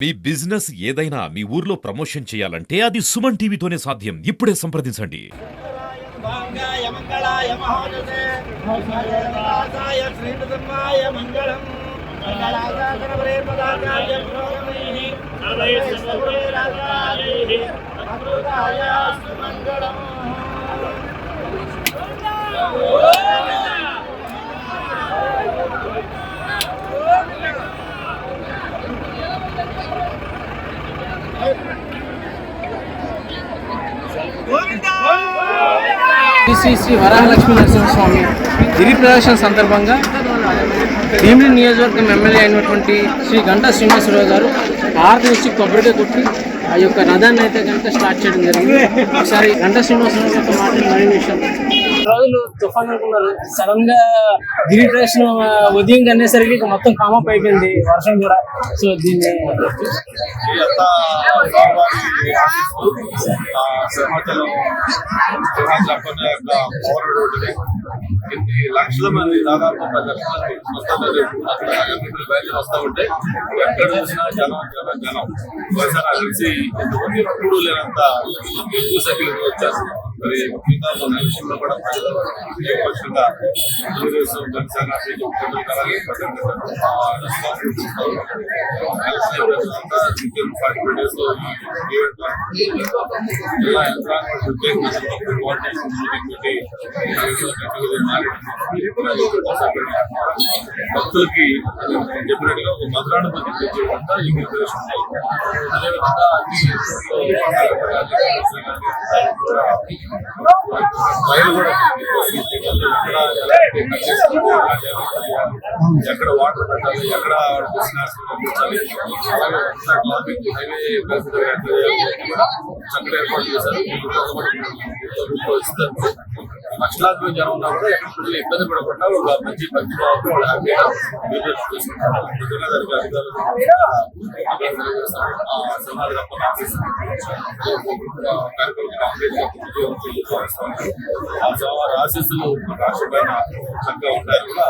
మీ business ఏదైనా మీ ఊర్లో promotion చేయాలంటే అది సుమన్ టీవీతోనే సాధ్యం. ఇప్పుడే సంప్రదించండి. శ్రీ శ్రీ వరాహలక్ష్మీ నరసింహస్వామి గిరి ప్రదర్శన సందర్భంగా భీమిలి నియోజకవర్గం ఎమ్మెల్యే అయినటువంటి శ్రీ గంటా శ్రీనివాసరావు గారు హారతి ఇచ్చి కొబ్బరికాయ కొట్టి ఆ యొక్క రథాన్ని అయితే కనుక స్టార్ట్ చేయడం జరిగింది. ఒకసారి గంటా శ్రీనివాసరావు గారితో మాట్లాడిన మరిన్ని విషయం రోజులు తుఫాన్ అనుకున్నారు. సడన్ గా గిరి ప్రదర్శన ఉదయం అనేసరికి మొత్తం కామప్ అయిపోయింది వర్షం కూడా. సో దీన్ని లక్షల మంది దాదాపు 10 లక్షల మంది బయటకు వస్తూ ఉంటే ఎక్కడ చూసినా జనం జనం జనం బహుశా నాకు తెలిసి ఎప్పుడు లేనంత ఎక్కువ సంఖ్యలో వచ్చేస్తున్నాం. మరి ముఖ్యంగా మన విషయంలో కూడా పక్షంగా తెలుగుదేశం జనసేన జిల్లా యంత్రాంగం భక్తులకి చెప్పినట్టుగా ఒక మధురానుభూతి తెచ్చేదంతా ఈ ప్రదేశం. అదేవిధంగా రైలు కూడా ఎక్కడ వాటర్ పెట్టాలి, ఎక్కడ పంపించాలి, అలాగే ట్రాఫిక్ హైవే చక్కగా ఏర్పాటు చేశారు. లక్షలాది మంది జనం ఉన్నా కూడా ఎక్కడ ప్రజలు ఇబ్బంది పడకుండా ఒక మంచి భావంతో వాళ్ళు హ్యాపీగా విజిట్ చేసుకుంటారు. దానికి అధికారులు కార్యక్రమం ఆశీస్సులు రాష్ట్ర పైన చక్కగా ఉంటారు కూడా.